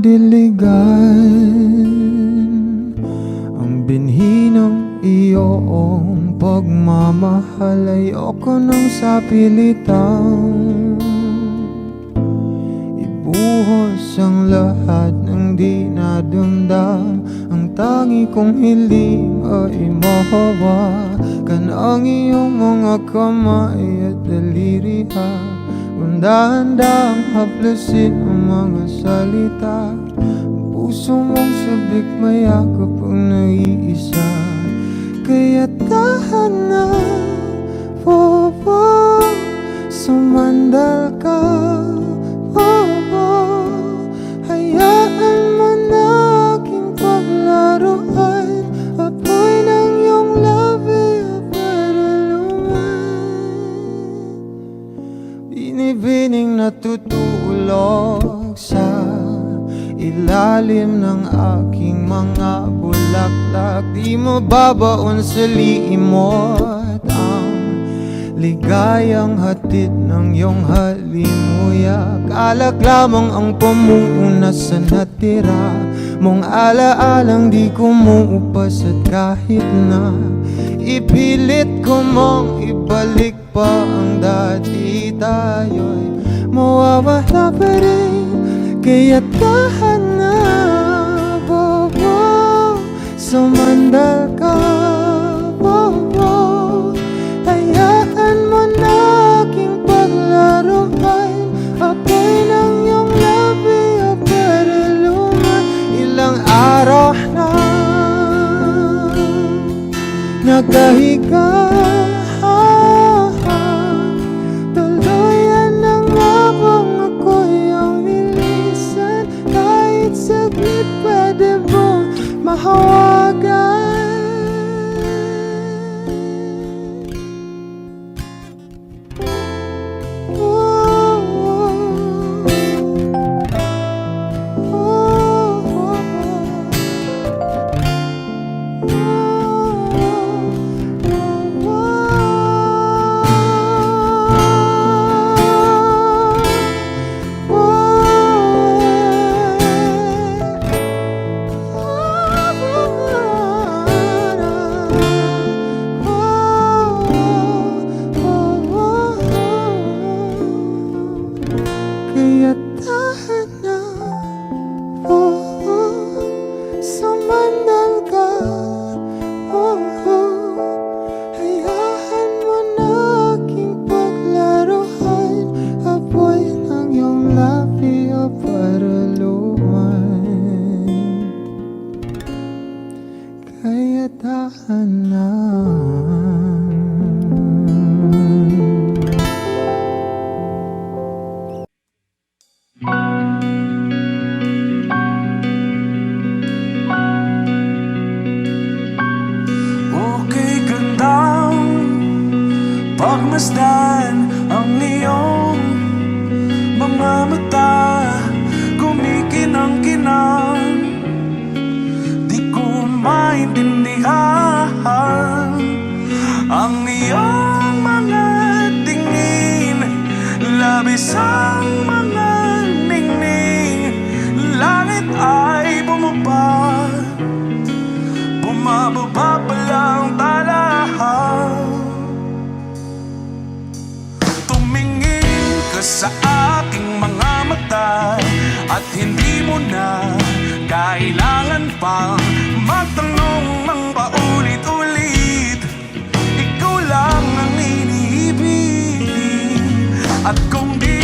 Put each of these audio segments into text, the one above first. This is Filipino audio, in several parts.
madiligan ang binhi ng iyong pagmamahal. Ayoko nang sa pilitang ibuhos ang lahat ng di nadamdam. Ang tangi kong hiling ay mahawakan ang iyong mga kamay at daliri. Dahan-dahang haplasin ang mga salita. Ang puso mong sabik mayakap ang naiisa. Kaya tahan na, bobo, sumandal ka. Hayaan mo na aking paglaruan. Apoy ng iyong labi para luman. Binibining natutulog sa ilalim ng aking mga bulaklak. Di mo babaon sa liimot ang ligayang hatid ng iyong halimuyak. Alak lamang ang pamuuna sa natira mong alaalang di kumuupas. At kahit na ipilit ko mong ibalik pa ang dati, tayo'y mawawala pa rin. Kaya tahan na, bobo, sumandal ka, bobo. Hayaan mo na aking paglaruan. Apoy ng iyong labi para luman. Ilang araw na nagkahiga, tuluyan ng mabang ako'y ang nilisan. Kahit saglit pwede mo mahawagan. Kaya tahan na, sumandal ka, hayaan mo na aking paglaruan. Apoy ng iyong labi para luman. Kaya tahan na. Pagmasdan ang iyong mga mata, kumikinang-kinang. Di ko maintindihan ang iyong mga tingin. Labis ang mga ningning. Langit ay bumaba, bumababa pa lang talahan. Sa aking mga mata at hindi mo na kailangan pang magtanong ng paulit-ulit. Ikaw lang ang iniibig. At kung di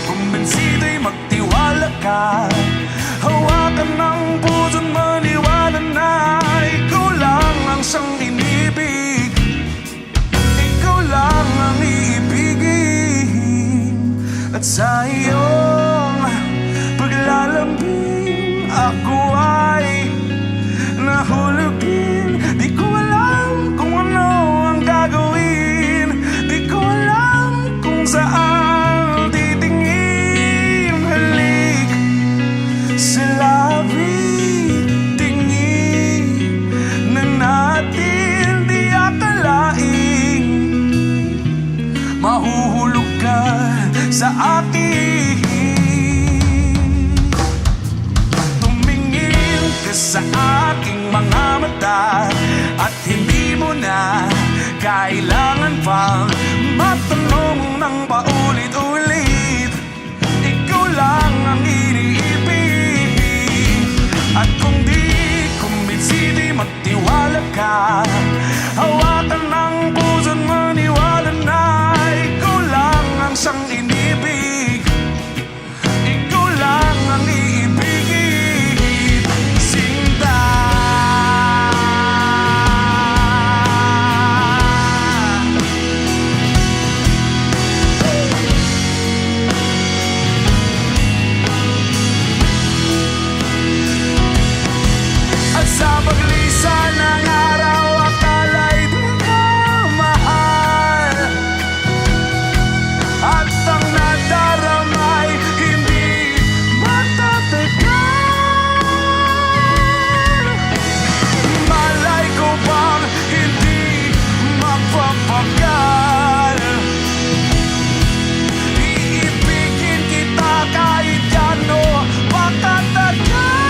kumbinsido'y magtiwala ka. Hawakan ng puso't maniwala na ikaw lang ang siyang inibig. Ikaw lang ang iibigin. At sa iyong paglalambing ako ay nahulog din. Di ko alam kung ano ang gagawin. Di ko alam kung saan titingin. Halik sa labi, tingin na natin di akalaing mahuhulog ka sa akin. kailangan pang matanong ng paulit-ulit. Ikaw lang ang iniibig. At kung di kumbinsi, di magtiwala ka. Hawakan ng puso't maniwala na ikaw lang ang siyang inibig. Ikaw lang ang iibigin, Sinta. At sa paglisan ng araw, akala'y di ka mahal. At ang nadaramay hindi matatagal. Malay ko bang hindi magpapagal. Iibigin kita kahit gaano pa katagal.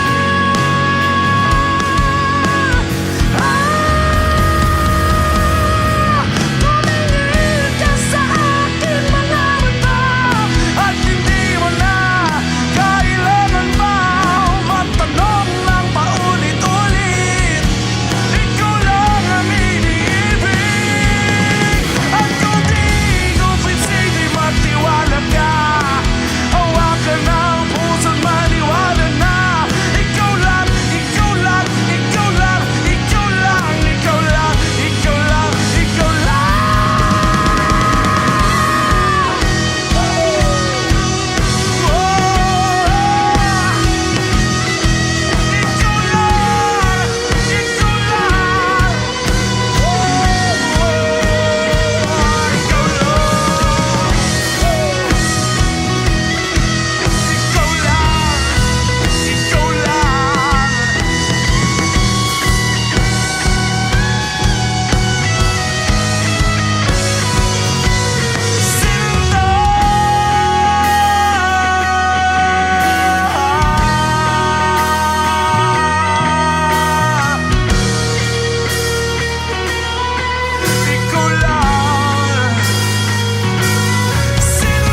Tumingin ka sa akin mga mata at hindi mo na kailangan pa matanong ng paulit-ulit. Ikaw lang ang iniibig. At kung di kumbinsi, di magtiwala ka. Hawakan ng puso't maniwala na ikaw lang, ikaw lang, ikaw lang, ikaw lang, ikaw lang, ikaw lang, ikaw lang. Ikaw lang, ikaw lang. Ikaw lang, Sinta. Ikaw lang, Sinta.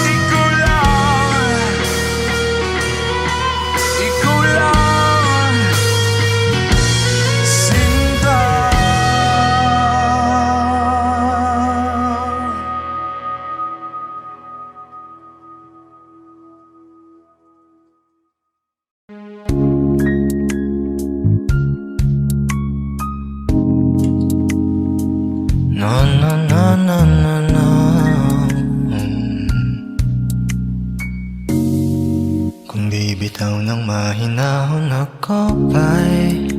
Ikaw lang, ikaw lang, Sinta. No, no, no, no, no, no. Kung di bitaw ng mahinahon ako ba'y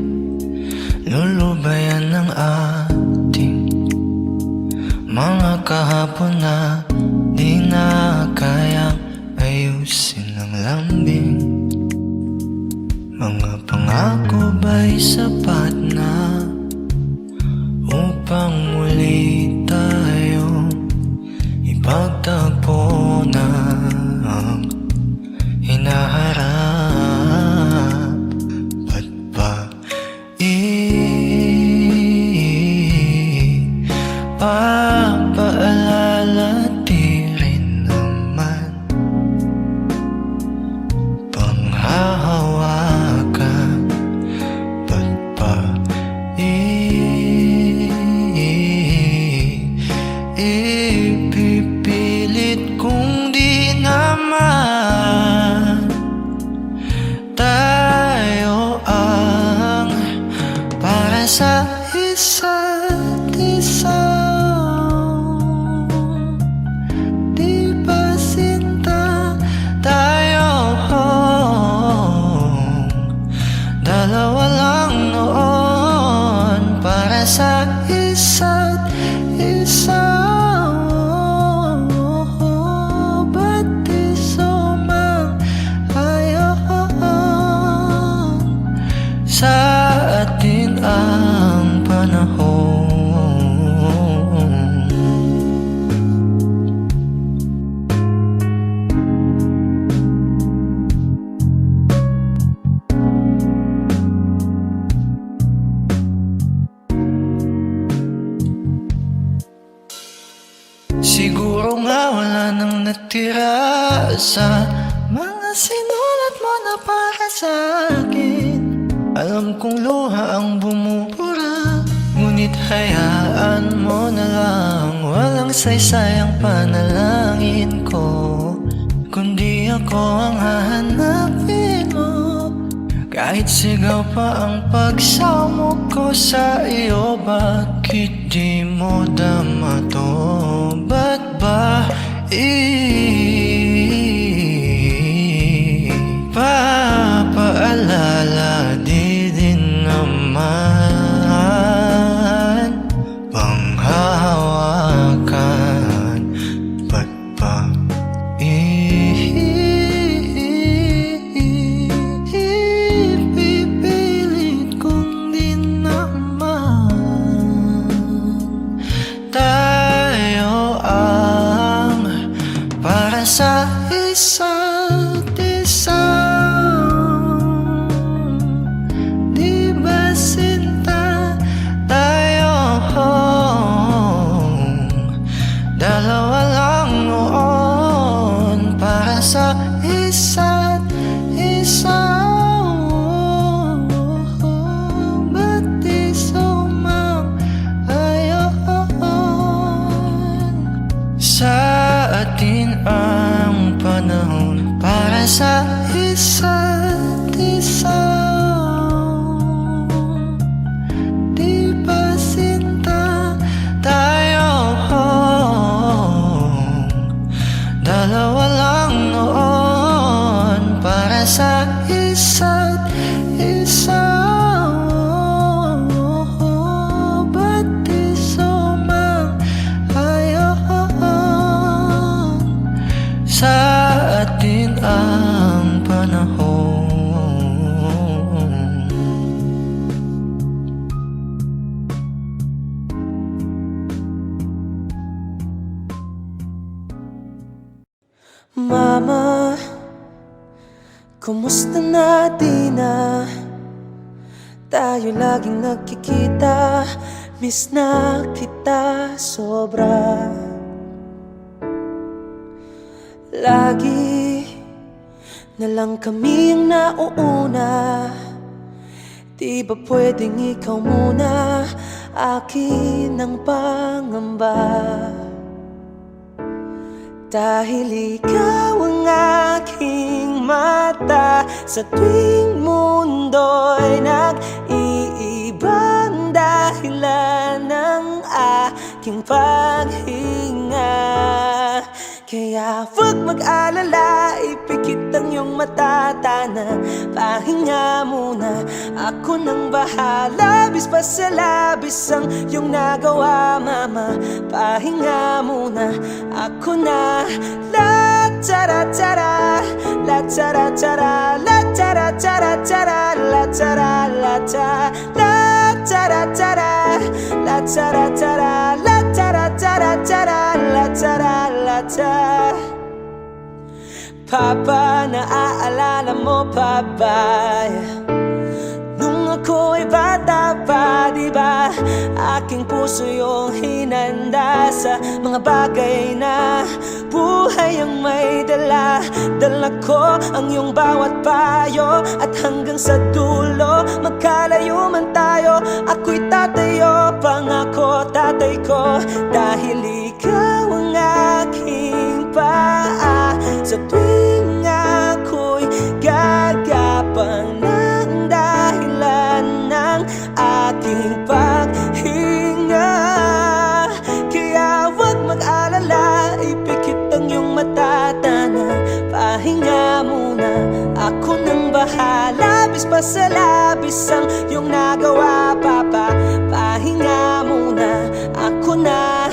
lulubayan ng ating mga kahapon na di na kayang ayusin ng lambing. Mga pangako ba'y sapat na upang muli tayong ipagtagpo na ang hinaharap? Ba't ba ipapaalala di rin naman panghahawakan? Ba't ba natira sa mga sinulat mo na para sa akin. Alam kong luha ang bumubura, ngunit hayaan mo na lang. Walang saysay ang panalangin ko, kundi ako ang hahanapin mo. Kahit sigaw pa ang pagsamo ko sa iyo, bakit di mo dama to? Ba't ba papaalala di din naman panghahawakan? Ba't ba ipipilit kong di naman tayo ang para sa isa't isa? Di ba sinta tayo? Dalawa lang noon para sa isa't isa. Ba't di sumang ayon? Sa atin ang panahon para sa isa't isa. Di ba sinta tayo? Dalawa lang noon para sa isa't isa. Ba't di sumang ayon? Sa atin ang panahon. Mama, kumusta na di na tayo laging nagkikita? Miss na kita sobra. Lagi na lang kami ang nauuna. Di ba pwedeng ikaw muna? Akin ang pangamba. Dahil ikaw ang aking mata sa tuwing mundo'y nag-iibang dahilan ng aking paghinga. Kaya huwag mag-alala, ipikit ang iyong mata, tana, pahinga muna. Ako nang bahala, bis pa sa labis ang iyong nagawa, mama. Pahinga muna, ako na. La tara tara, la tara tara, la tara tara tara, la tara la ta, la tara tara, la tara tara, la tara tara tara, la tara la ta. Papa, naaalala mo pa ba? Nung ako'y bata pa, diba? Aking puso yung hinanda sa mga bagay na buhay ang may dala. Dala ko ang iyong bawat payo, at hanggang sa dulo, magkalayo man tayo, ako'y tatayo, pangako tatay ko. Dahil ikaw ang aking paa sa tuwing ako'y gagapang ng dahilan ng aking paghinga. Kaya huwag mag-alala, ipikit ang iyong mata, tana, pahinga muna. Ako nang bahala, bis pa sa labis ang iyong nagawa, papa. Pahinga muna, ako na.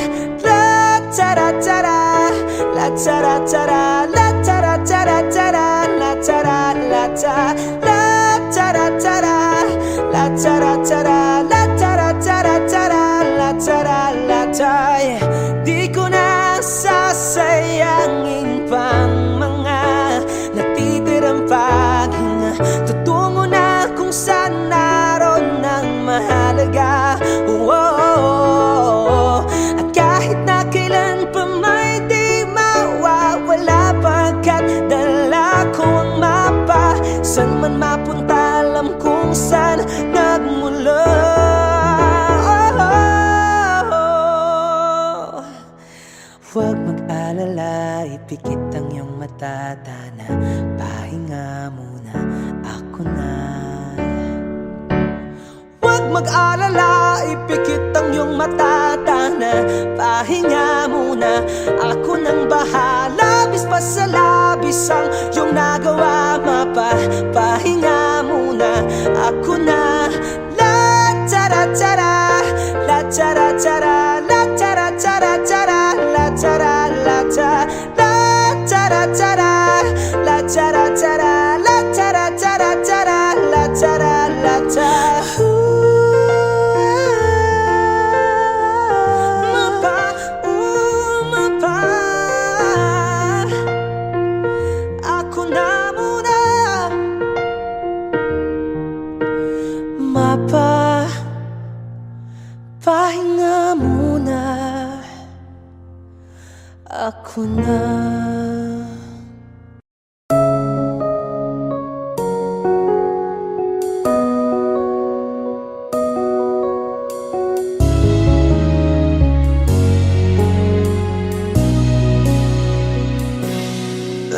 La tara tara, la tara tara, la tara tara tara, la tara la ta, la tara tara, la tara tara, la tara tara tara, la tara la ta. Di ko na sasayangin pang mga natitirang paghinga. Tutungo na kung saan naroon ang mahalaga. At kahit na kailan pa may di mawawala San man mapunta, alam kung saan nagmula. Huwag mag-alala, ipikit ang iyong mata, Tana, pahinga muna, ako na. Huwag mag-alala, ipikit ang iyong mata, Tana, pahinga muna, ako nang bahala. Labis pa sa labis ang iyong nagawa, pahinga muna, ako na. La tara tara, la tara tara, la tara tara tara, la tara la tara, la tara tara, la tara tara, la tara tara tara, la tara la tara. Mapa, ako na muna. Mapa, pahinga muna, ako na.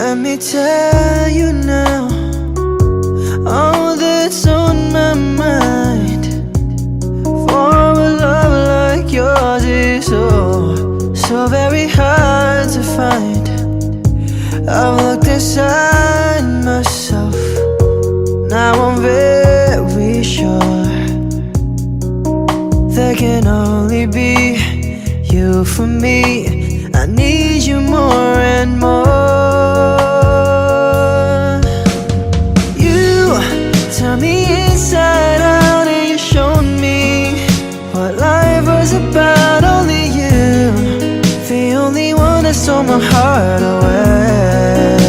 Let me tell you now all that's on my mind. For a love like yours is so very hard to find. I've looked inside myself, now I'm very sure there can only be you for me. I need you more and more. You turn me inside out and you showed me what life was about. Only you, the only one that stole my heart away.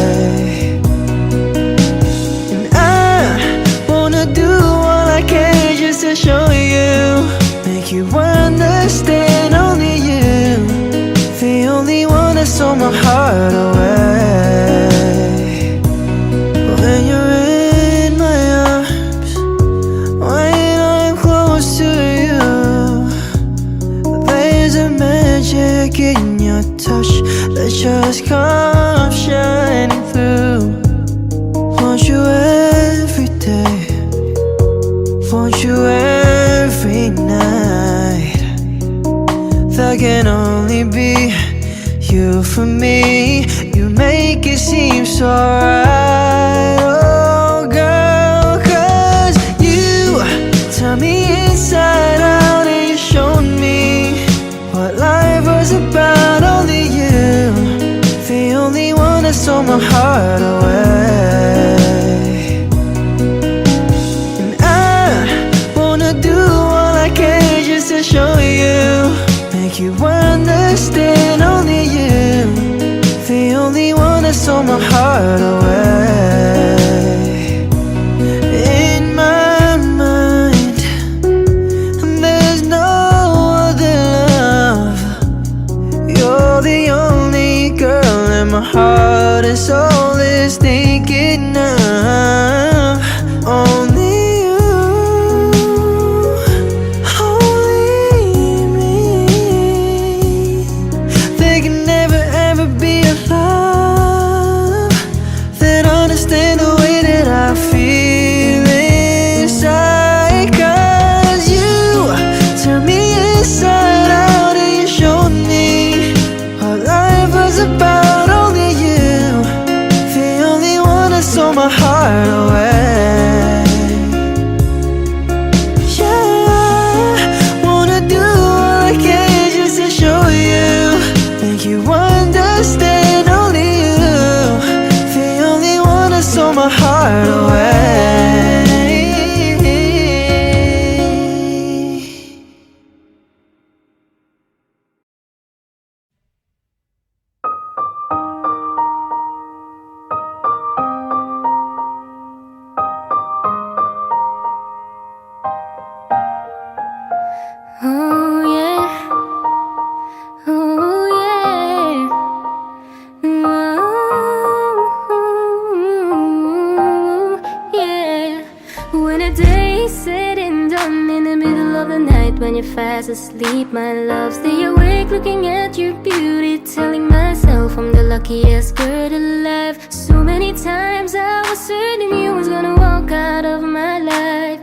And I wanna do all I can just to show you, make you understand. Only you, the only one that stole my heart away. When you're in my arms, when I'm close to you, there's a magic in your touch that just comes shining through. Want you every day, want you every night. There can only be you for me. You make it seem so right, oh girl, 'cause you turn me inside out and you showed me what life was about. Only you, the only one that stole my heart away. And I wanna do all I can just to show you, make you understand. Only you, the only one that stole my heart away. In my mind, there's no other love. You're the only girl in my heart and soul is thinking of. Only you, only me. There can never ever be a love that understand the way that I feel inside. 'Cause you turn me inside out and you showed me what life was about. Only you, the only one that stole my heart away. Yeah, wanna do all I can just to show you, make you understand. Only you, the only one that stole my heart away. Oh yeah, oh yeah. you're fast asleep, my love. Stay awake looking at your beauty, telling myself I'm the luckiest girl alive. So many times I was certain you was gonna walk out of my life.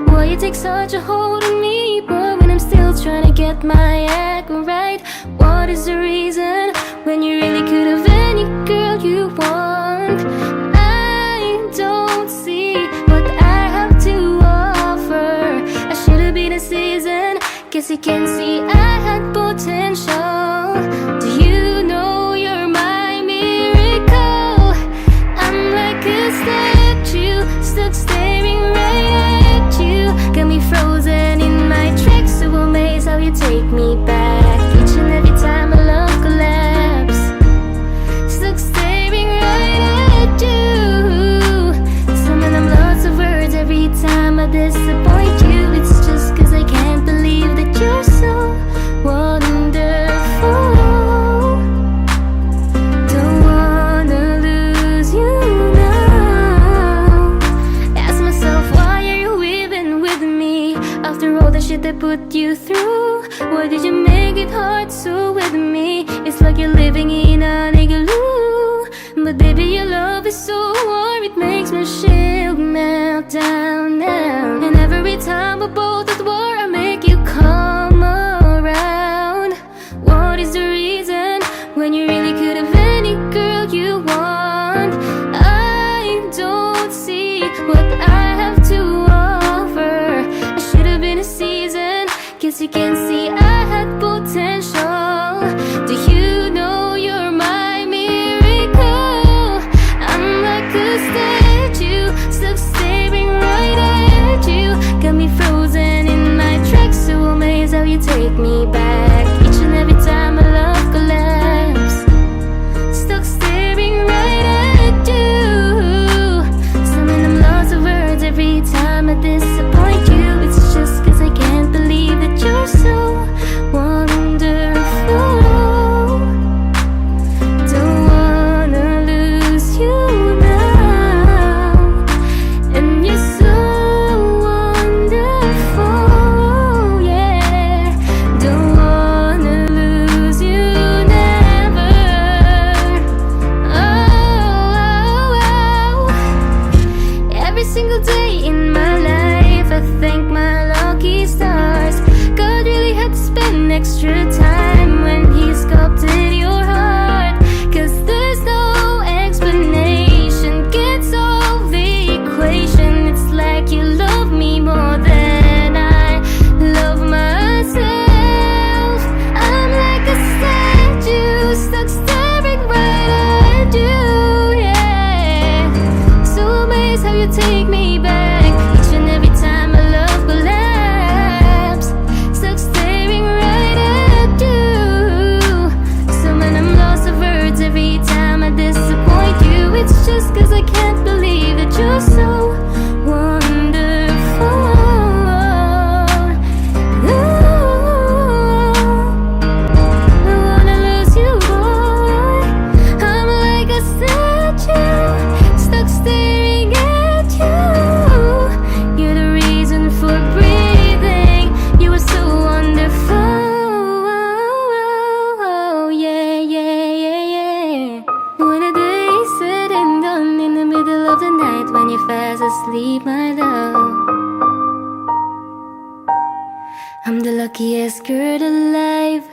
Why you take such a hold on me, boy, when I'm still trying to get my act right? What is the reason when you really could have any girl you want? I don't see what I have to offer. I should have been a season. Guess you can see I had potential. Do you know you're my miracle? I'm like a statue, stuck staring right at you. Got me frozen in my tracks, so amazed how you take me back. Each and every time my love collapse, stuck staring right at you. Summon them lots of words every time I disappoint you. It's just cause I can't believe that you're so wonderful. Don't wanna lose you now. Ask myself, why are you even with me? After all the shit I put you through, why did you make it hard so with me? It's like you're living in an igloo. But baby, your love is so warm, it makes my shield melt down now. And every time we're both at war, I make you come around. What is the reason when you really could have any girl you want? I don't see what I have to offer. I should have been a season. Guess you can see I had potential. Do you know you're my miracle? I'm like a statue, stuck staring right at you. Got me frozen in my tracks, so amazed how you take me back. Each and every time my love collapse, stuck staring right at you. Summon them lots of words every time I disappoint you. It's just cause I can't believe that you're so wonderful. Don't wanna lose you now. And you're so wonderful, yeah. Don't wanna lose you never. Oh. Every single day in my life, I thank my lucky stars. God really had to spend extra time when he sculpted your heart. Cause there's no explanation, can't solve the equation. It's like you love me more than I love myself. I'm like a statue, stuck staring right at you, yeah. So amazed how you take me back. Each and every time my love collapse, stuck staring right at you. Summon I'm lost of words every time I disappoint you. It's just cause I can't believe that you're so wonderful. Ooh, I wanna lose you, boy. I'm like a statue, stuck staring at you. You're the reason for breathing. You are so wonderful. Yeah. When the day is said and done, in the middle of the night, when you're fast asleep, my love, I'm the luckiest girl alive.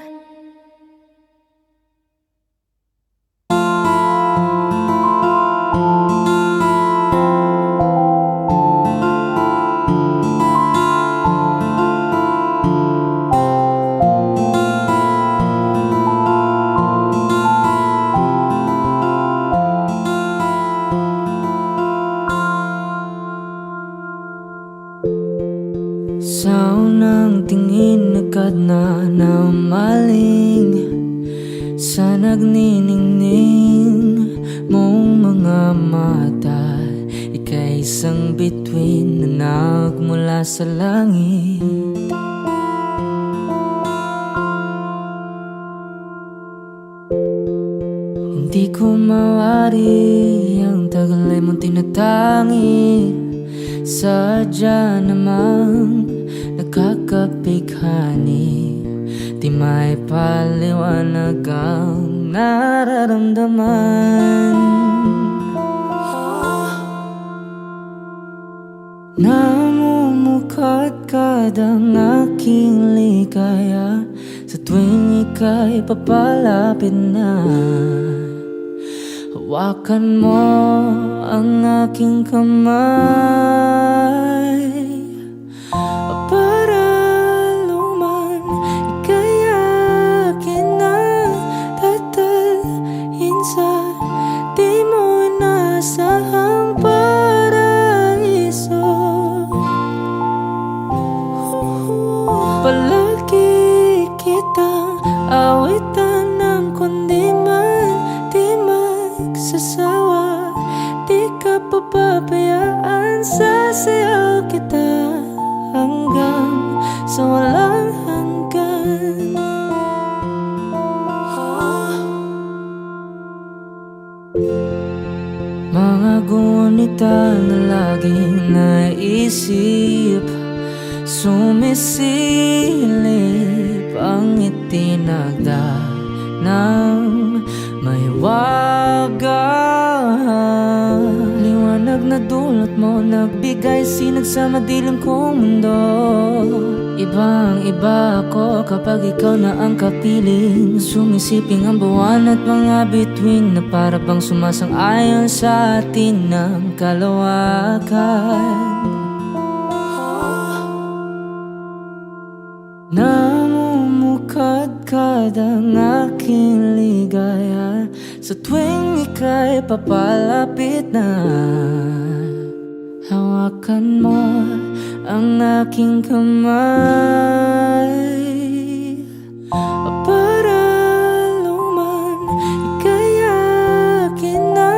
Sa unang tingin agad na namaling sa nagniningning mong mga mata. Ika'y isang bituin na nagmula sa langit. Hindi ko mawari ang tagal ay mong tinatangi. Sadya namang kakapighani, di may paliwanag ang nararamdaman. Namumukadkad ang aking ligaya sa tuwing ika'y papalapit na. Hawakan mo ang aking kamay para luman ika'y akin na tatalhin sa di mo inasahang paraiso. Palagi kitang awitan ng kundi man di magsasawa, di ka papabayaan, sasayaw kita hanggang sa walang hanggan. Mga gunita na laging naisip, sumisilip ang itinagda ng may wagang liwanag na dulot mo, nagbigay sinag sa madilim kong mundo. Ibang iba ako kapag ikaw na ang kapiling, sumisiping ang buwan at mga bituin na para bang sumasang-ayon sa atin ng kalawakan. Namumukadkad ang aking ligaya sa tuwing ika'y papalapit na. Hawakan mo ang aking kamay para luman ika'y akin na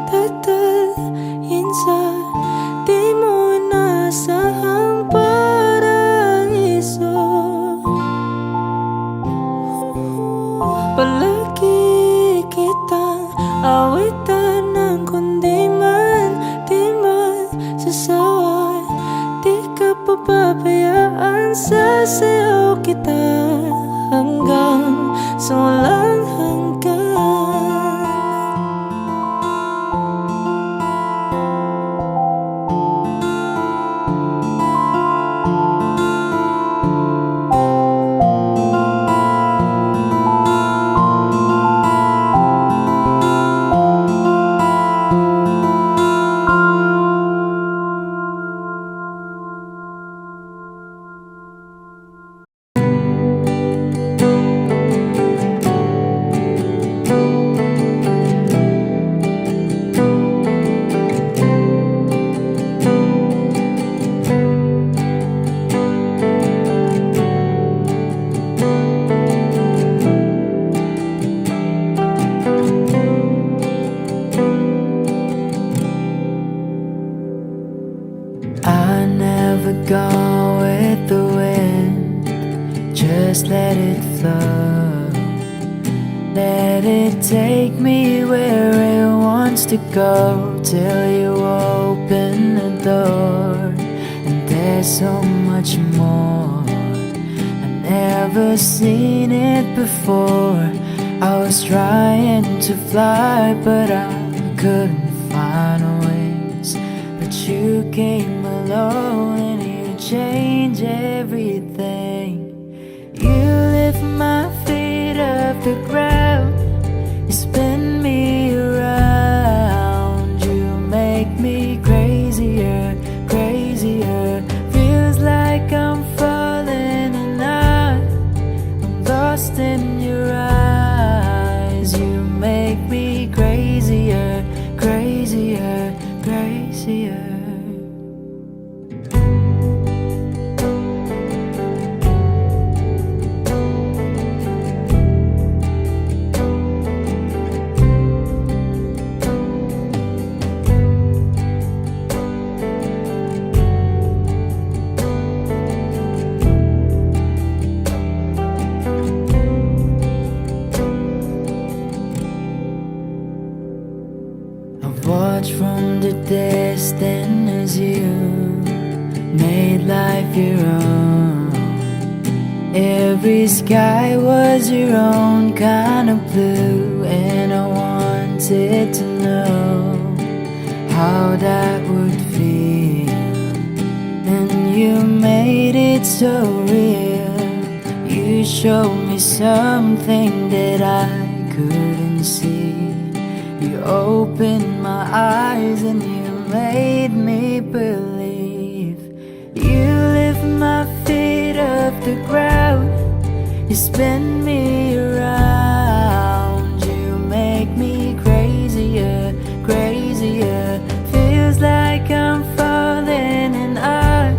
tatalhin sa di mo inasahang paraiso. Palagi kitang awitan ng kundi man di magsasawa, di ka papabayaan, sasayaw kita hanggang sa walang hanggan. Go with the wind, just let it flow. Let it take me where it wants to go, till you open the door. And there's so much more, I've never seen it before. I was trying to fly, but I couldn't find wings. But you came along and you change everything. You lift my feet off the ground, you spin me around, you make me crazier, crazier. Feels like I'm falling and I'm lost in your eyes. You make me crazier, crazier, crazier. Watch from the distance as you made life your own. Every sky was your own kind of blue, and I wanted to know how that would feel. And you made it so real. You showed me something that I couldn't see. You opened my eyes and you made me believe. You lift my feet off the ground. You spin me around. You make me crazier, crazier. Feels like I'm falling and I'm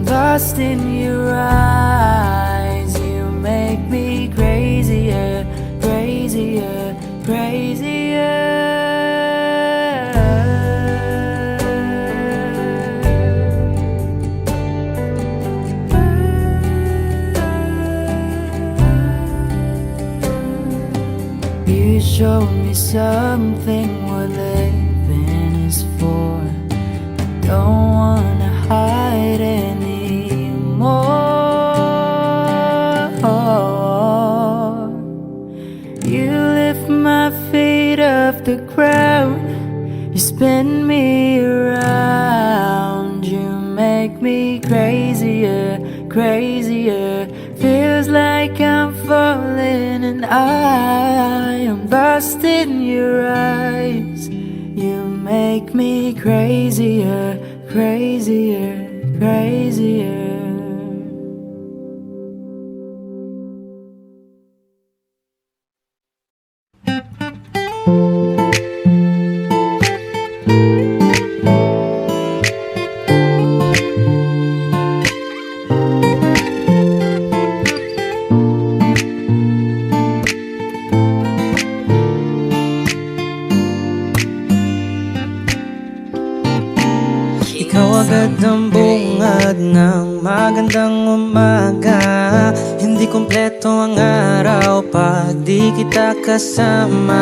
lost in your eyes. You make me crazier, crazier, crazier. You showed me something what living is for. I don't wanna hide anymore. You lift my feet off the ground. You spin me around. You make me crazier, crazier. Feels like I'm falling and I am lost in your eyes. You make me crazier, crazier, crazier. Ikaw agad ang bungad ng magandang umaga. Hindi kumpleto ang araw pag di kita kasama.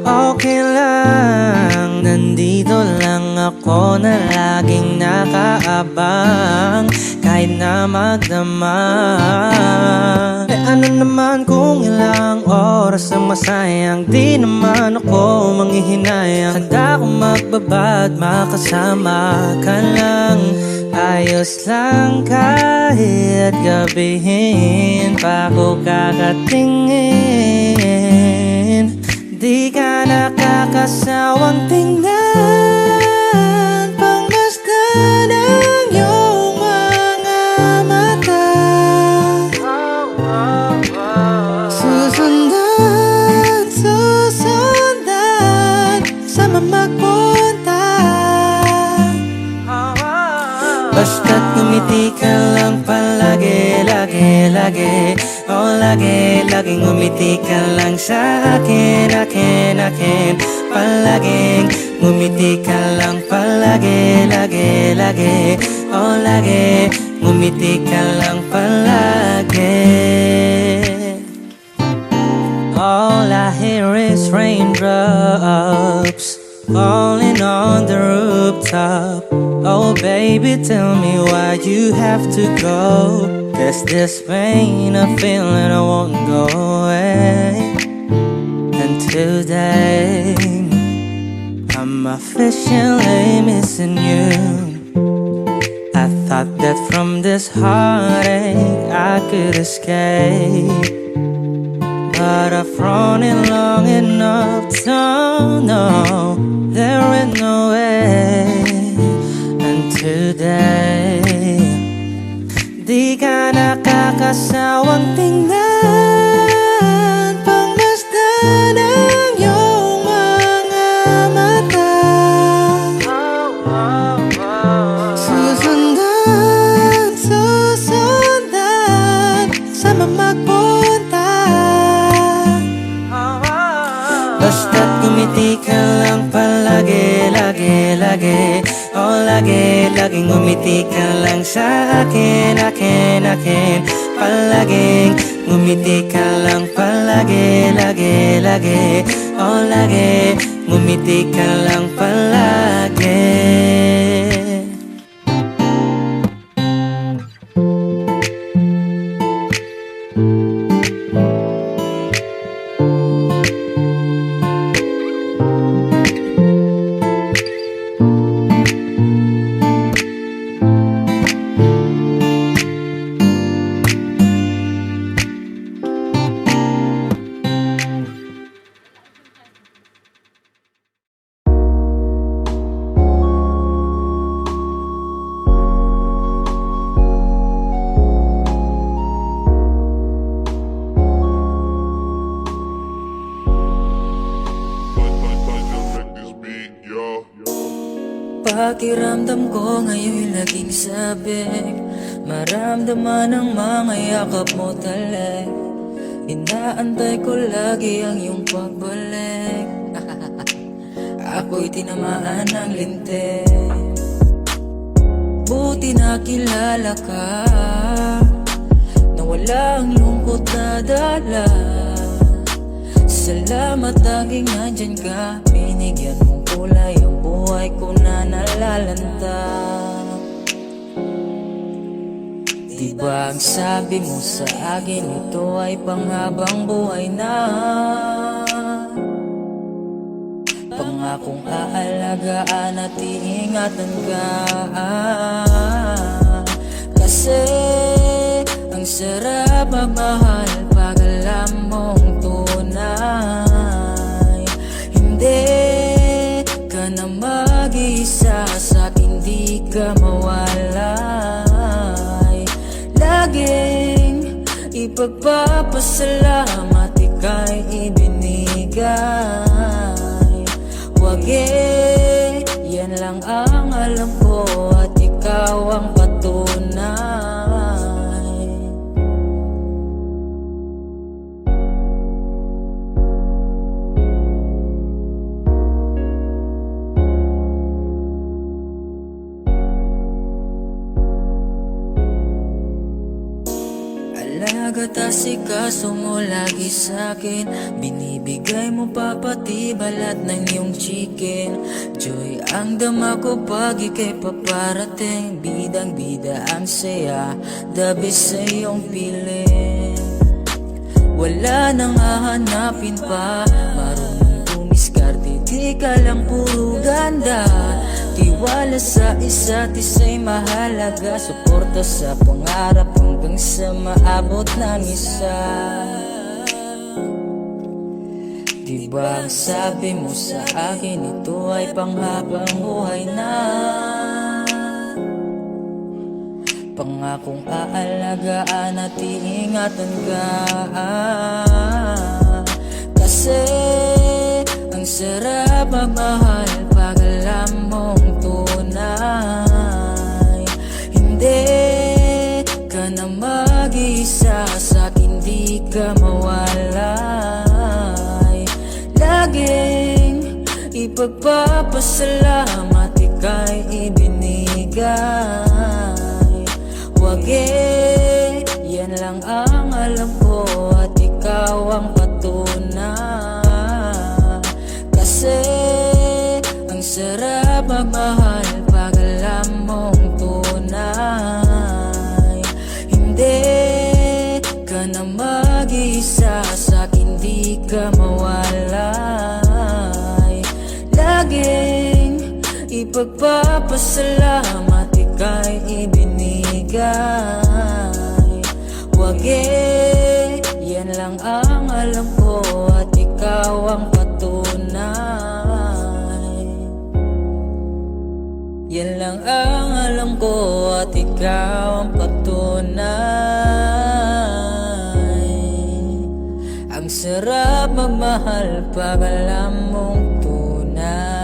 Okay lang, nandito lang ako na laging nakaabang kahit na magdama. Ano naman kung ilang oras ang masayang, di naman ako manghihinayang. Handa akong magbabad, makasama ka lang. Ayos lang kahit gabihin pa ko kakatingin. Di ka nakakasawang tingnan, pangmasdan ang iyong mga mata. Susundan, susundan sa magpunta. Basta't ngumiti ka lang palagi, lagi, lagi. Oh, lagi, laging ngumiti ka lang sa akin, akin, akin. Palaging ngumiti ka lang palagi, lagi, lagi. Oh, lagi, ngumiti ka lang palagi. All I hear is raindrops falling on the rooftop. Oh baby, tell me why you have to go. There's this pain, a feeling I won't go away. And today I'm officially missing you. I thought that from this heartache I could escape, but I've run it long enough to know there ain't no way. And today, di ka nakakasawang tingnan, pangmasdan ang iyong mga mata. Susundan, susundan sa magpunta. Basta't ngumiti ka lang palagi, lagi, lagi. Oh, lagi, laging ngumiti ka lang sa akin, akin, akin. Palaging ngumiti ka lang palagi, lagi, lagi. Oh, lagi, ngumiti ka lang palagi. pakiramdam ko ngayon'y laging sabik, maramdaman ang mga yakap mo talik. Inaantay ko lagi ang iyong pagbalik. Ako'y tinamaan ng lintik. Buti nakilala ka, na walang lungkot na dala. Salamat laging nandyan ka, binigyan mong kulay ang buhay ko na nalalanta. Diba ang sabi mo sa akin, ito ay panghabang buhay na. Pangakong aalagaan at iingatan ka. Kasi ang sarap magmahal pag alam mong tunay. Hindi ka na mag-isa sa'kin, di ka mawalay. Laging ipagpapasalamat ika'y ibinigay. Wag yan lang ang alam ko at ikaw ang patunay. Alaga tasikaso mo lagi sa'kin, binibigay mo pa pati balat ng iyong chicken. Joy ang dama ko pag ika'y paparating, bidang bida ang saya, the best sa iyong piling. Wala nang hahanapin pa, marunong tumiskarte, di ka lang puro ganda. Tiwala sa isa't isa'y mahalaga, suporta sa pangarap hanggang sa maabot ng isa. Diba ang sabi mo sa akin, ito ay panghabang buhay na. Pangakong aalagaan at iingatan ka. Kasi ang sarap magmahal pag alam mong tunay. Hindi ka na mag-isa sa'kin, di ka mawalay. Laging ipagpapasalamat ika'y ibinigay. Wag yan lang ang alam ko at ikaw ang patunay. Kasi ang sarap magmahal pag alam mong tunay. Hindi ka na mag-isa sa'kin, di ka mawalay. Laging ipagpapasalamat ika'y ibinigay. Wag yan lang ang alam ko at ikaw ang patunay. Yan lang ang alam ko at ikaw ang patunay. Ang sarap magmahal pag alam mong tunay.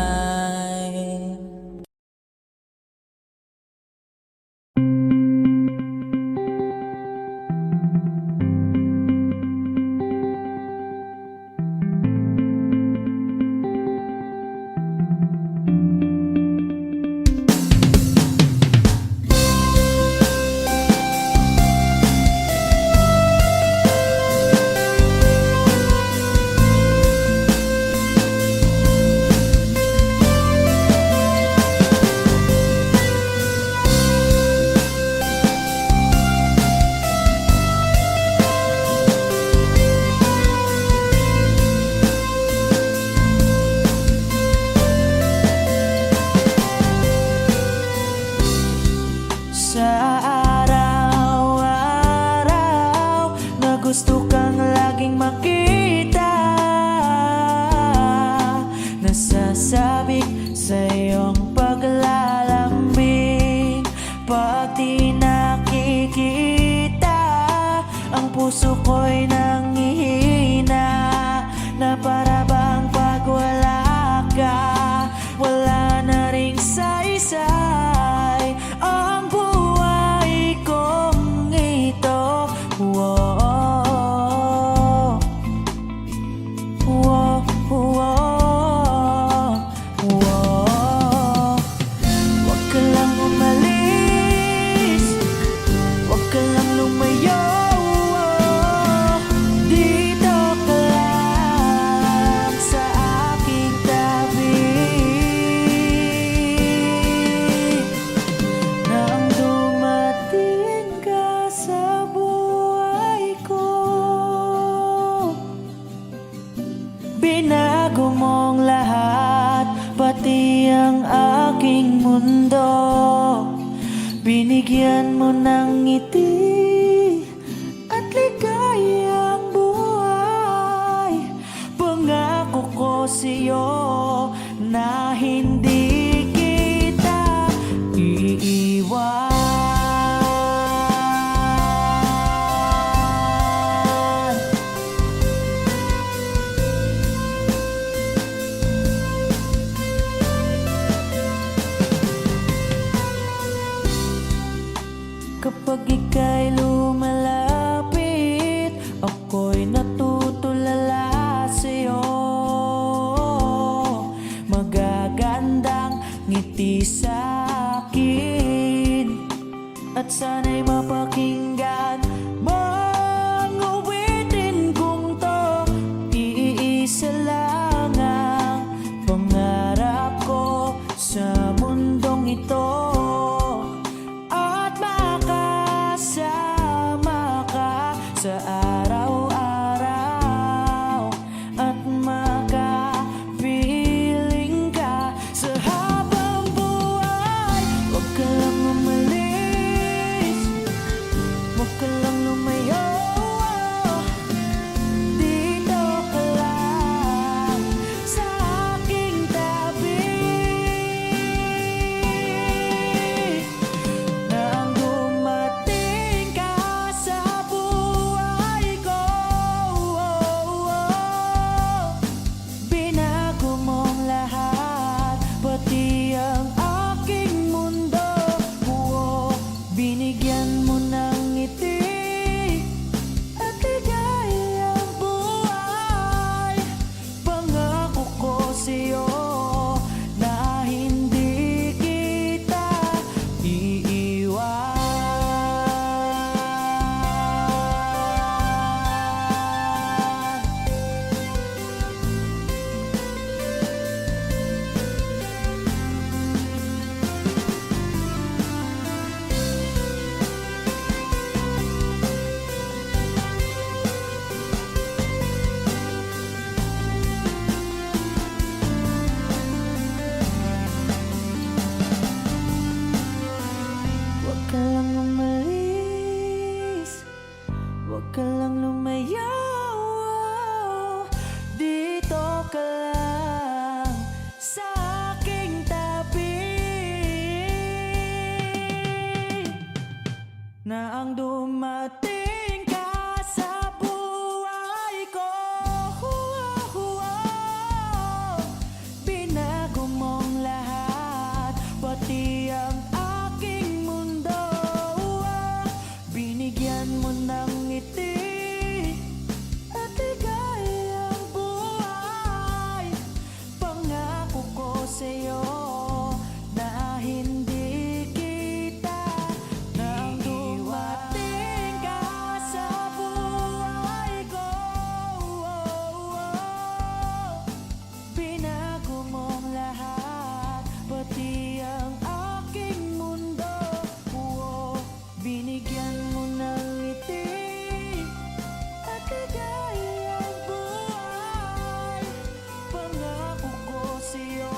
pati ang aking mundo. Binigyan mo ng ngiti at ligayang buhay. Pangako ko sa'yo na hindi kita iiwan. Kapag ika'y lumalapit, ako'y natutulala sa'yo. Magagandang ngiti sa'kin at sana'y mapakinggan mang awitin kong to. Iisa lang ang pangarap ko sa mundong ito, sa araw-araw at makapiling ka sa habang buhay. Huwag ka lang umalis, huwag ka lang lumayo. Dito ka lang sa aking tabi. Nang dumating ka sa binago mong lahat, pati ang aking mundo. Binigyan mo ng ngiti at ligayang buhay. Pangako ko sa'yo na hindi kita iiwan. Huwag ka lang umalis, huwag ka lang lumayo. Dito ka lang sa aking tabi. Na ang dumating ka sa buhay ko, binago mong lahat, pati ang aking mundo. Binigyan mo ng ngiti at ligayang buhay. Pangako ko sa'yo na hindi kita nang dumating ka sa buhay ko. Binago mong lahat, pati ang aking mundo. Binigyan mo ng ngiti at ligayang buhay. Pangako ko sa'yo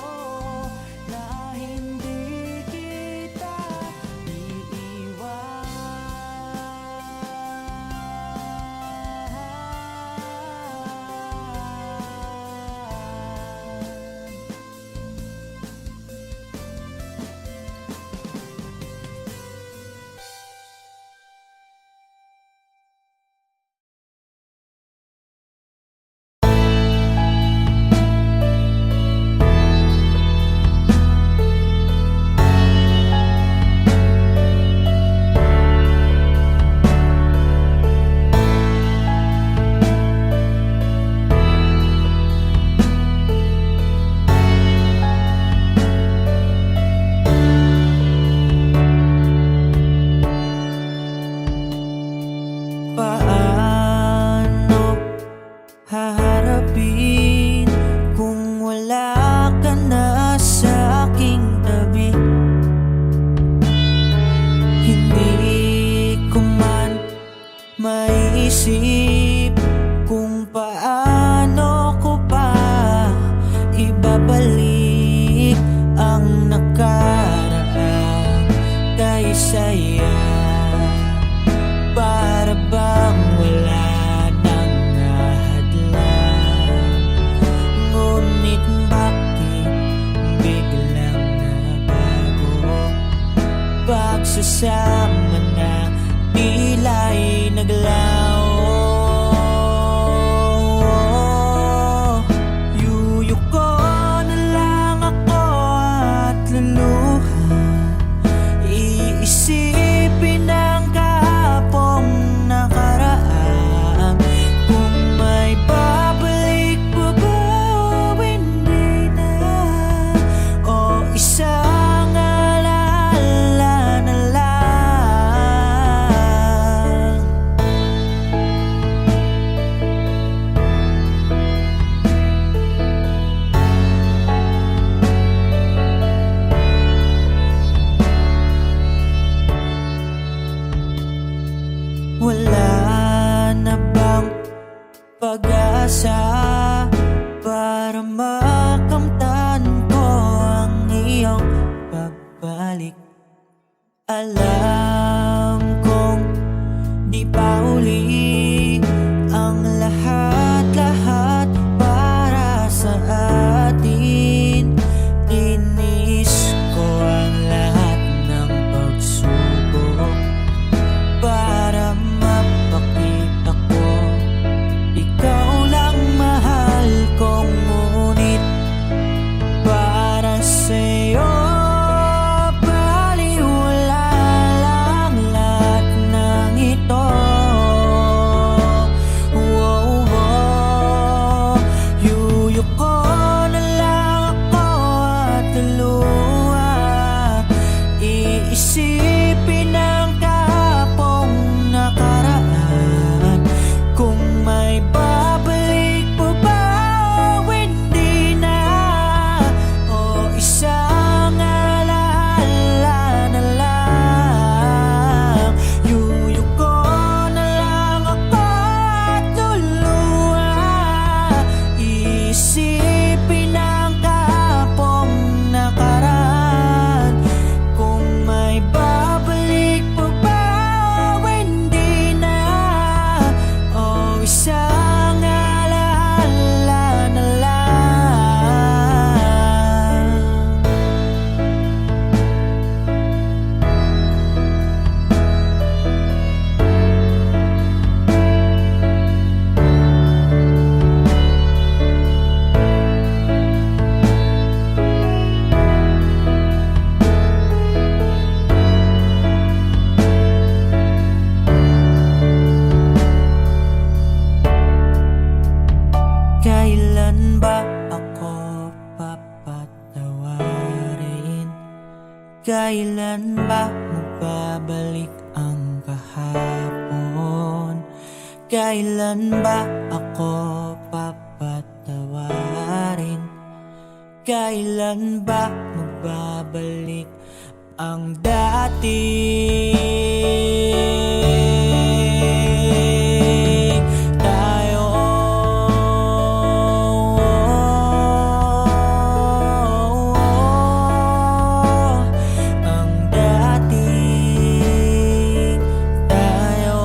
magsasama na tila'y naglaho. Yuyuko na lang ako at luluha, iisipin ang kahapong nakaraan. Kung may babalik pa ba o hindi na, o isang alaala na lang. Wala na bang pag-asa para makamtan ko ang iyong pagbalik? Alam kong di pa uli ang lahat-lahat para sa atin. Tinis ko ang lahat ng pagsubok para mapakita ko ikaw lang mahal ko. Ngunit para sa'yo baliwala lang lahat ng ito. Oh, oh. Yuyuko na lang ako at luluha, iisipin ang kahapong nakaraan. Kung may babalik pa ba o hindi na, o isang alaala na lang. Yuyuko na lang ako at luluha, iisipin ang kahapong nakaraan. Kung may babalik pa ba o hindi na, o isang alaala na lang. Kailan ba ako papatawarin? Kailan ba magbabalik ang kahapon? Kailan ba ako papatawarin? Kailan ba magbabalik ang dati? Tayo ang dati. Tayo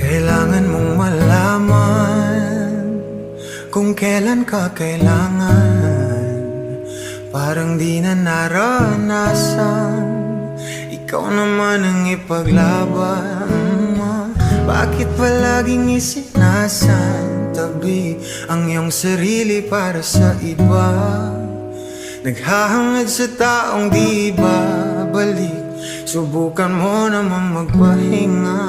Kailangan mong malaman kung kailan ka kailangan. Parang di na naranasan, ikaw naman ang ipaglaban mo. Bakit palaging isinasantabi ang iyong sarili para sa iba? Naghahangad sa taong di babalik, subukan mo naman magpahinga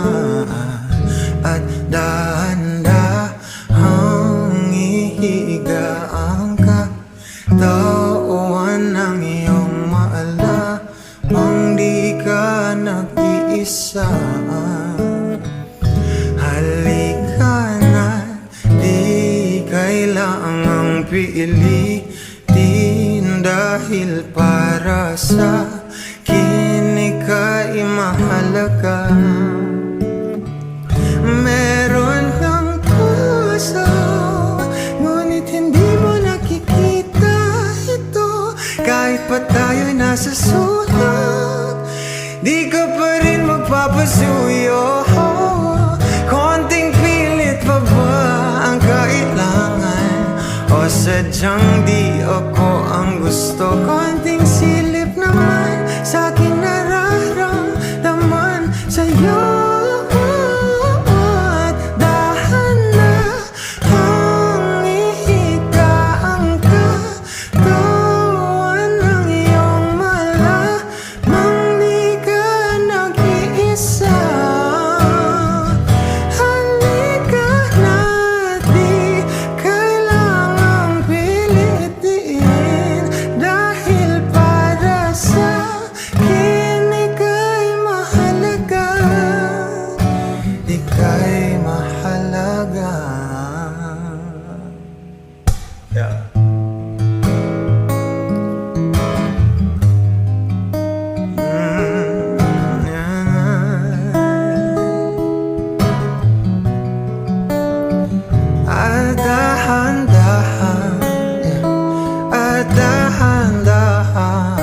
at dahan-dahang ihiga ang katawan ng iyong maalamang di ka nag-iisa. Halika na, di kailangang pilitin, dahil para sa akin ika'y mahalaga. Meron kang tulad sadyang di ako ang gusto. Konting silip naman sa aking nararamdaman sa'yo. At dahan na ang ihigaan ka, gawan ng iyong malamang di ka nag-iisa. Halika na't di kailangang pilitin, dahil para sa'kin ika'y mahalaga. Ika'y mahalaga. Yeah. At dahan-dahan, at dahan-dahan,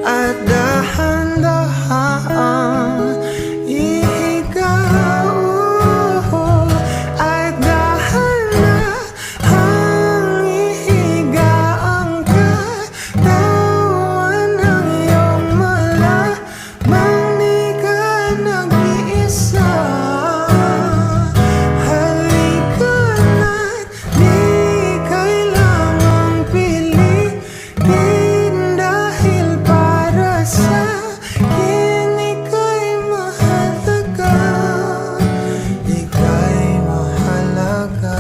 at dahan-dahan ihigaw. At dahan-dahan ihigaan ka, tawan ng iyong malamang di ka nag-iisa. Halika na't di kailangang pilitin, dahil para sa'kin ika'y mahalaga. Ika'y mahalaga.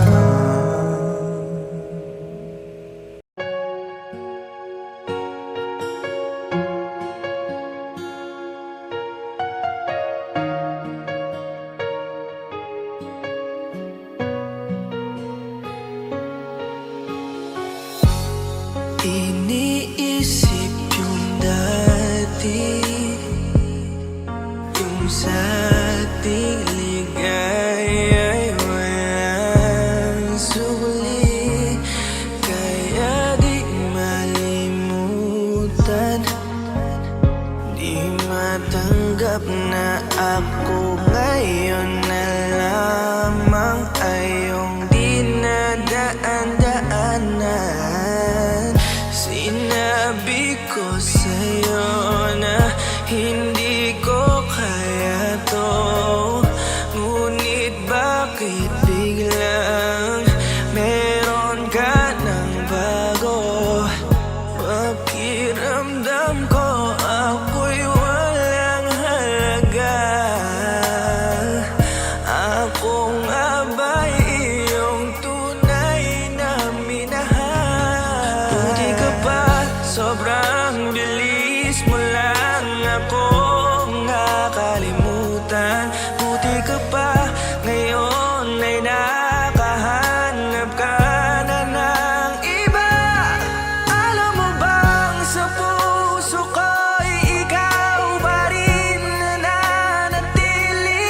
Iniisip yung dati, yung sa ating ligaya'y walang suli. Kaya di malimutan, di matanggap na ako ngayon na lamang ay iyong dinadaan-daanan. Sinabi ko sa'yo na hindi ko kaya to, ngunit bakit biglang meron ka ng bago? Pakiramdam ko ako'y walang halaga. Ako nga ba'y iyong tunay na minahal? Buti ka pa, sobrang bilis mo lang akong nakalimutan. Buti ka pa, ngayon ay nakahanap ka na ng iba. Alam mo bang sa puso ko'y ikaw pa rin nananatili?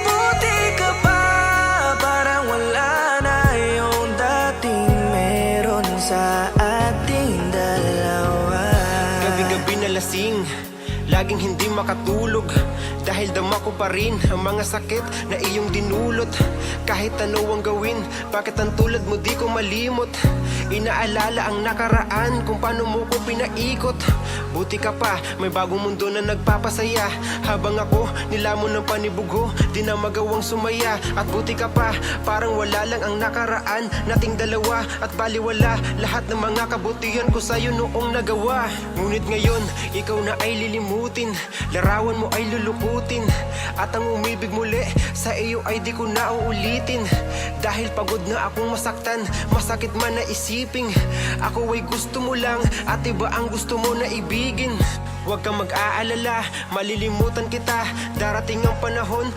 Buti ka pa, parang wala na yung dating meron sa ating dalawa. Gabi-gabi na lasing, laging hindi makatulog, dahil dama ko pa rin ang mga sakit na iyong dinulot. Kahit ano ang gawin, bakit ang tulad mo di ko malimot? Inaalala ang nakaraan, kung paano mo ko pinaikot. Buti ka pa, may bagong mundo na nagpapasaya, habang ako nilamon ng panibugho, di na magawang sumaya. At buti ka pa, parang wala lang ang nakaraan nating dalawa, at baliwala lahat ng mga kabutihan ko sa'yo noong nagawa. Ngunit ngayon, ikaw na ay lilimutin, larawan mo ay lulukutin, at ang umibig muli sa iyo ay di ko na uulitin. Dahil pagod na akong masaktan, masakit man na isiping ako ay gusto mo lang, at iba ang gusto mo na ibigin. Huwag kang mag-aalala, malilimutan kita. Darating ang panahon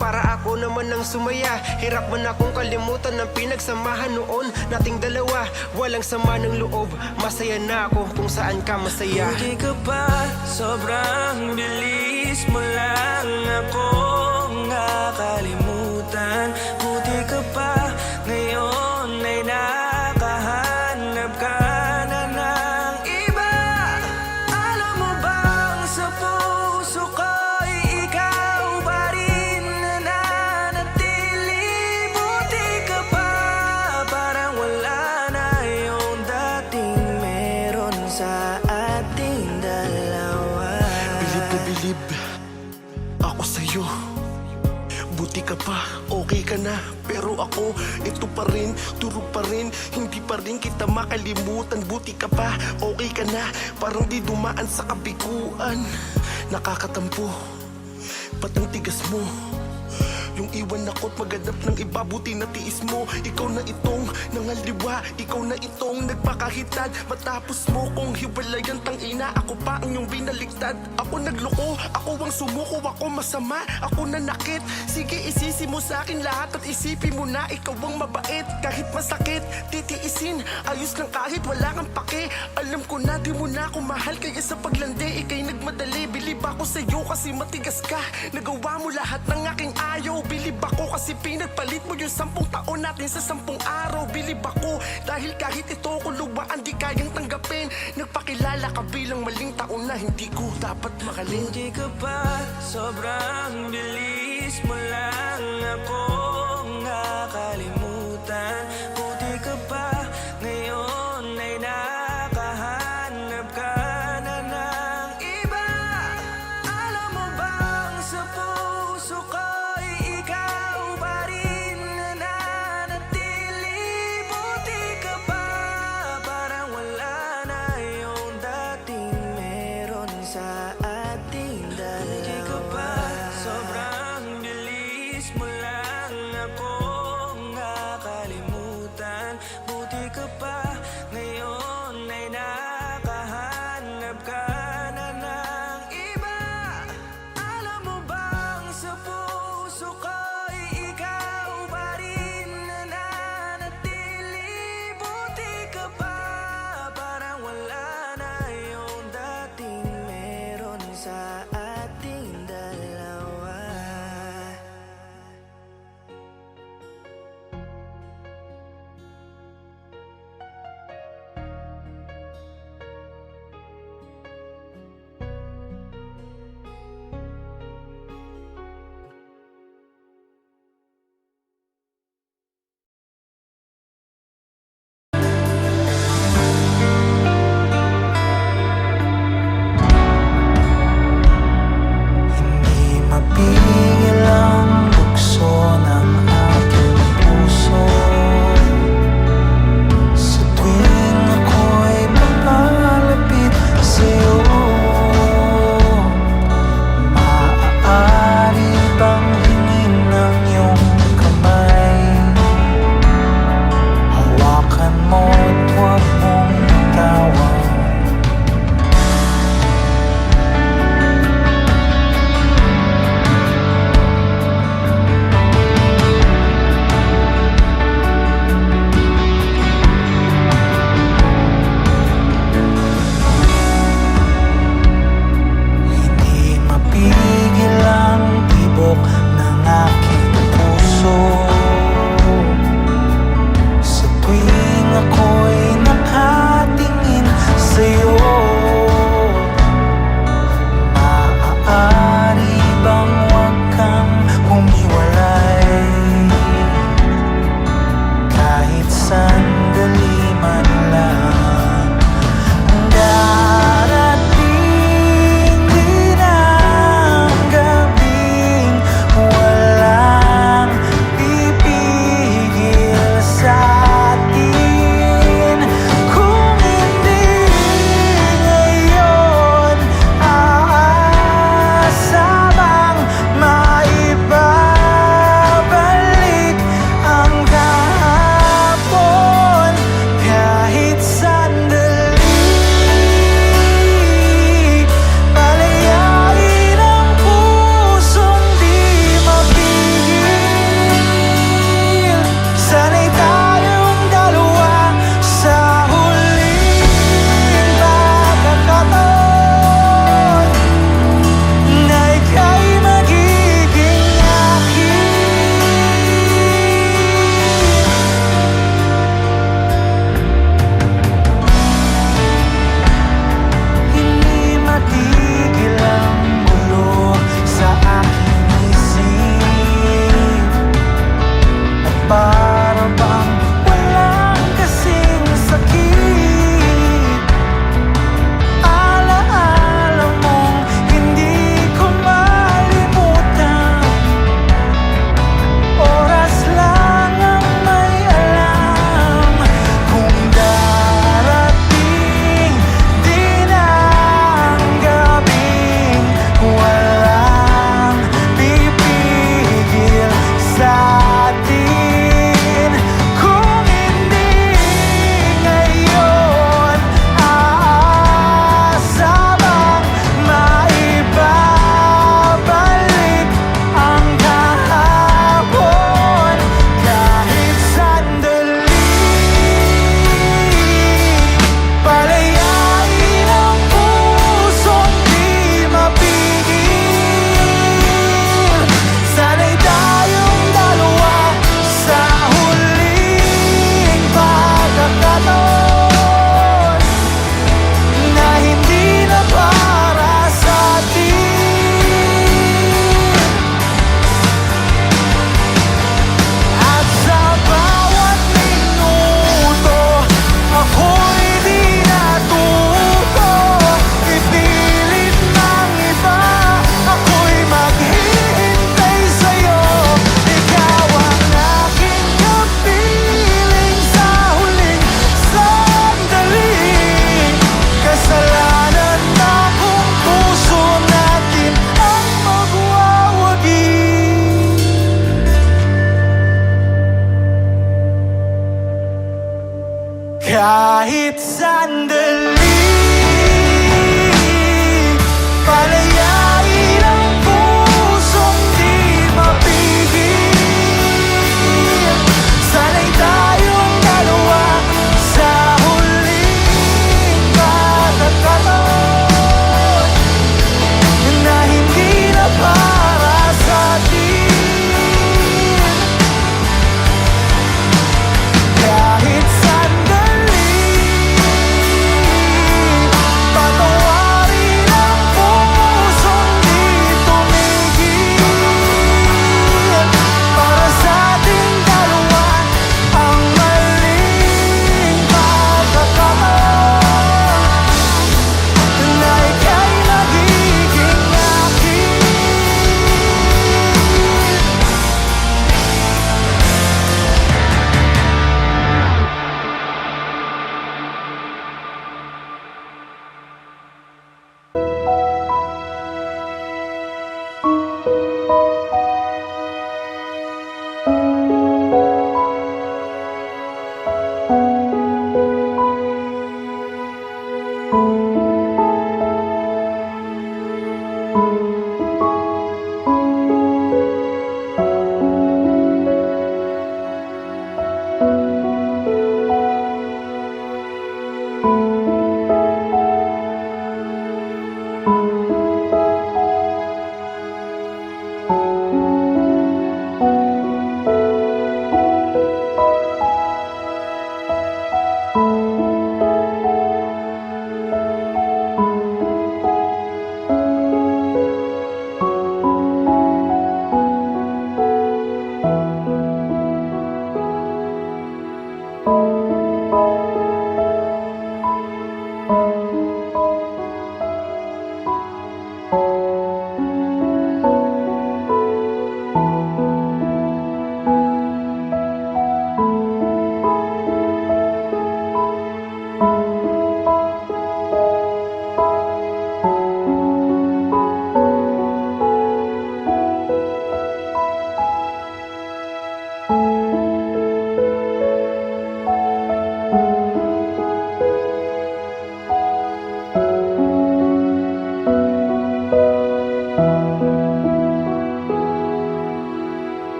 para ako naman ang sumaya. Hirap man akong kalimutan ng pinagsamahan noon nating dalawa. Walang sama ng loob, masaya na ako kung saan ka masaya. Buti ka pa, sobrang bilis mo lang akong nakalimutan. Buti ka pa, ngayon ay nakahanap ka na ng iba. Alam mo bang sa puso ko'y ikaw pa rin nananatili? Buti ka pa, parang wala na Buti ka pa, okay ka na. Pero ako, ito pa rin, turog pa rin. Hindi pa rin kita makalimutan. Buti ka pa, okay ka na. Parang di dumaan sa kabiguan. Nakakatampo, ba't ang tigas mo? Yung iwan ako't maghanap ng iba, buti na tiis mo. Ikaw na itong nangaliwa, ikaw na itong nagpakahitad. Matapos mo kong hiwalayan, tangina, ako pa ang iyong binaliktad. Ako nagloko, ako ang sumuko, ako masama, ako nanakit. Sige, isisi mo sa akin lahat at isipin mo na ikaw ang mabait. Kahit masakit, titiisin, ayos lang kahit wala kang pake. Alam ko na di mo na ako mahal, kaya sa paglandi ikay nagmadali. Bilib ako sa'yo kasi matigas ka, nagawa mo lahat ng aking ayaw. Bilib ako kasi pinagpalit mo yung 10 taon natin sa 10 araw. Bilib ako dahil kahit ito ko luwaan di kayang tanggapin. Nagpakilala ka bilang maling taon na hindi ko dapat makalin. Hindi ka pa, sobrang bilis mo lang akong nakalimutan. Buti ka pa, ngayon ay nakahanap ka na ng iba. Alam mo bang sa puso ko'y ikaw pa rin nananatili. Buti ka pa, parang wala na yung dating meron sa ating dalawa. Hindi ka pa, sobrang bilis mo lang Kahit sandali, palayain ang pusong di mapigil. Sana'y tayong dalawa sa huling pagkakataon na hindi na para sa atin. Kahit sandali, patawarin ang pusong di tumigil. Para sa ating dalawa ang maling pagkakataon na ika'y nagiging akin.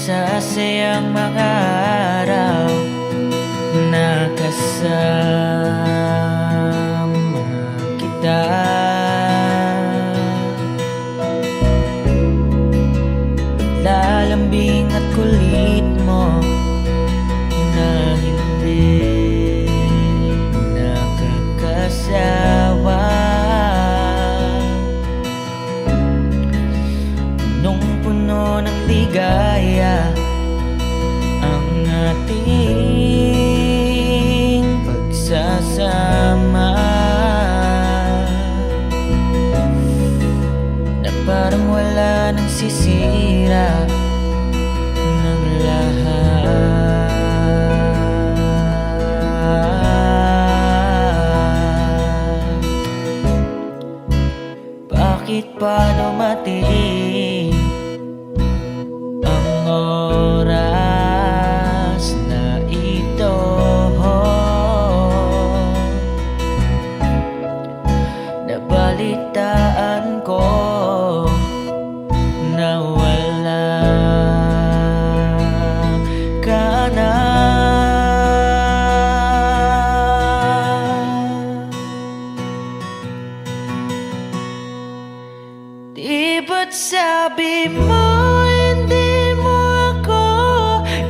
Masasayang mga araw na kasama kita. Lalambing at kulit mo na hindi nakakasawa. Punong-puno ng ligaya ang ating pagsasama, na parang wala nang sisira ng lahat. Bakit pa dumating ang oras na ito? Nabalitaan ko na wala ka na. Di ba't sabi mo hindi mo ako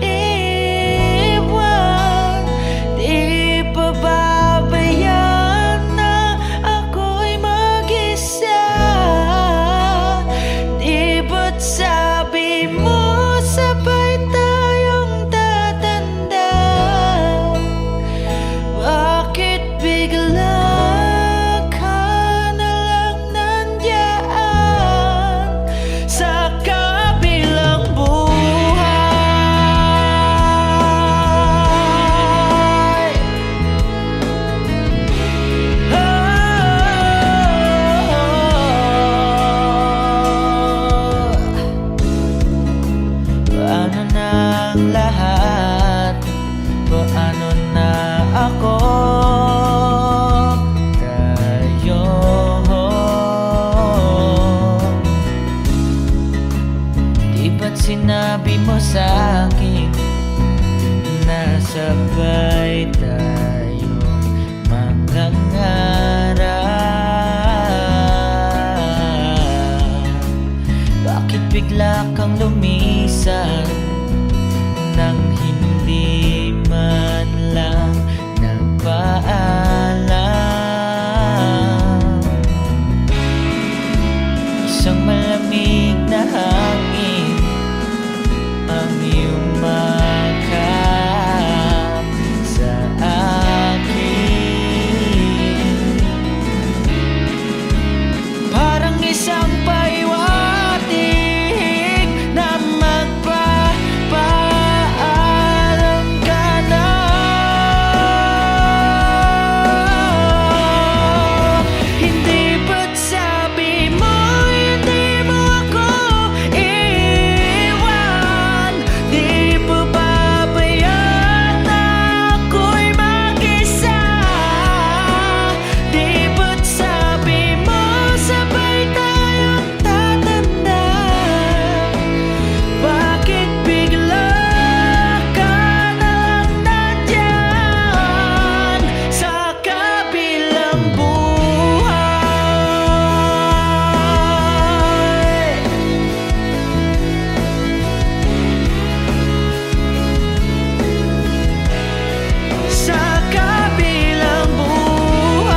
iwan? Di pa babayaan na ako'y mag-isa? Di ba't sabi mo sabay tayong tatanda? Bakit bigla ka na lang nandiyan sa sabay tayong mangangarap. Bakit bigla kang lumisan nang hindi man lang nagpaalam? Isang malamig na hangin ang iyong makap sa akin. Parang isang paiwatig na magpapaalam ka na. Hindi ba't sabi mo hindi mo ako iwan? Di pa babayaan na ako'y mag-isa? Di ba't sabi mo sabay tayong tatanda? Bakit bigla ka na lang nandyan sa kabilang buhay? Sa kabilang buhay.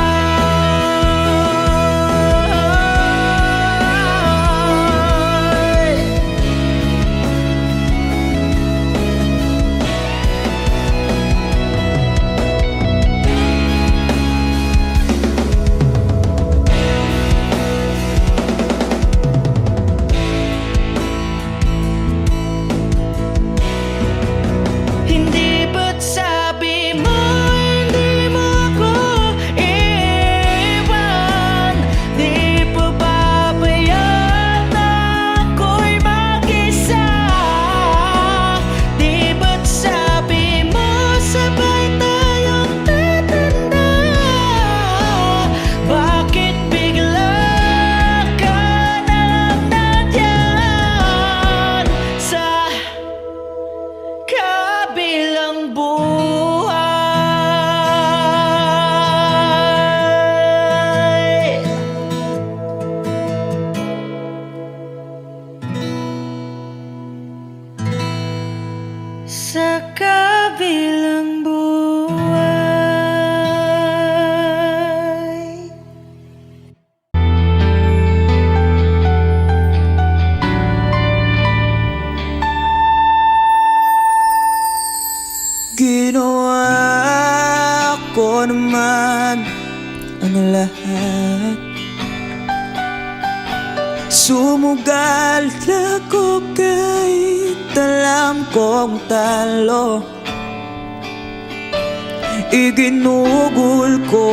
Hindi ba't sabi mo hindi mo ako iwan? Di pa babayaan na ako'y mag-isa? Di ba't sabi mo sabay tayong tatanda? Bakit bigla ka na lang nandyan sa kabilang buhay? Sa kabilang buhay. Ginawa ko naman ang lahat. Sumugal ako kahit alam kong talo. Iginugol ko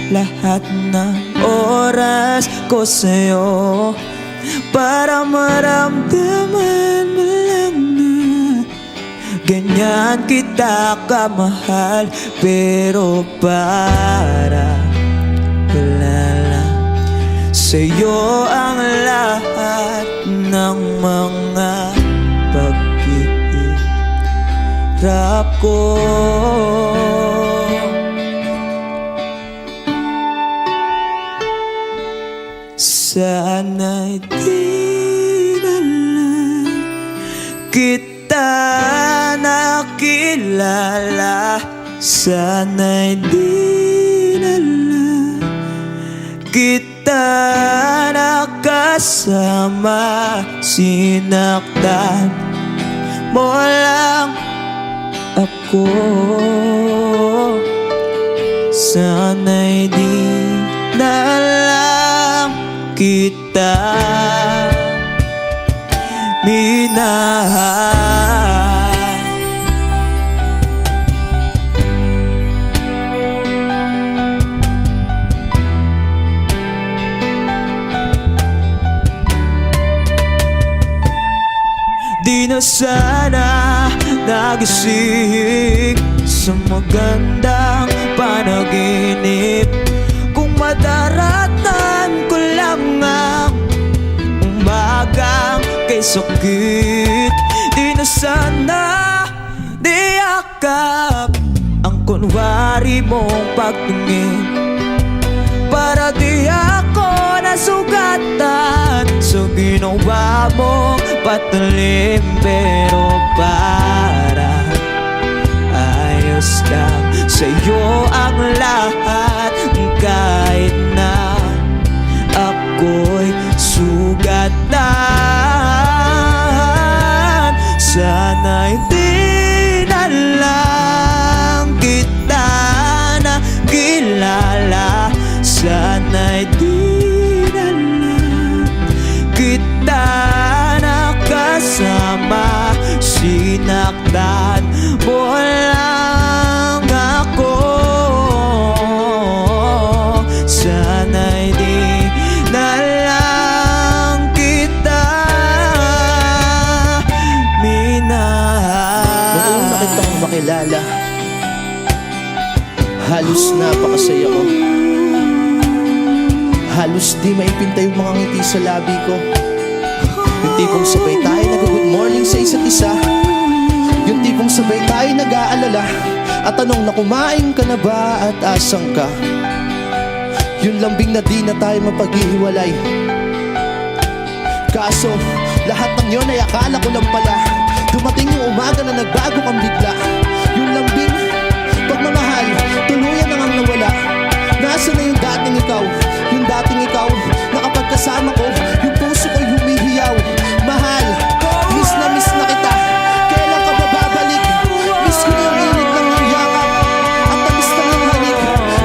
lahat ng oras ko sa'yo para maramdaman mo lang na ganyan kita kamahal. Pero para wala lang sa'yo ang lahat ng mga paghihirap ko. Sana'y di na lang kita nakilala. Sana'y di na lang kita nakasama. Sinaktan mo lang ako. Sana'y di na lang kita minahal. Di na sana nagising sa magandang panaginip kung madaratan ko lang ang umagang kay sakit. Di na sana di ako yakap, ang kunwari mong pagtingin, para di ako nasugatan sa ginawa mong patalim. Pero para ayos lang sa'yo ang lahat, kahit na ako'y sugatan. Sana'y di na lang kita nakilala, sana'y di na lang kita nakasama. Sinaktan mo lang ako, sana'y di na lang kita minahal. Noong nakita kong makilala, halos napakasaya ko. Halos di maipinta yung mga ngiti sa labi ko. Yung tipong sabay tayo nag-good morning sa isa't isa. Yung tipong sabay tayo nag-aalala at tanong na kumain ka na ba at asang ka. Yung lambing na di na tayo mapaghihiwalay. Kaso lahat ng yun ay akala ko lang pala. Dumating yung umaga na nagbago kang bigla. Yung lambing, pagmamahal, tuluyan na ngang nawala. Nasaan na yung dating ikaw? Yung dating ikaw na kapag kasama ko, yung puso ko'y humihiyaw. Mahal, miss na kita. Kailan ka ba babalik? Miss ko yung init ng iyong yakap at tamis na ng halik.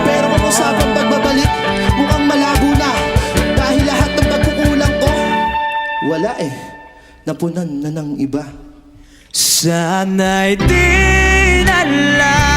Pero kung usapang pagbabalik, mukhang malabo na. Dahil lahat ng pagkukulang ko, wala napunan na ng iba. Sana'y di na lang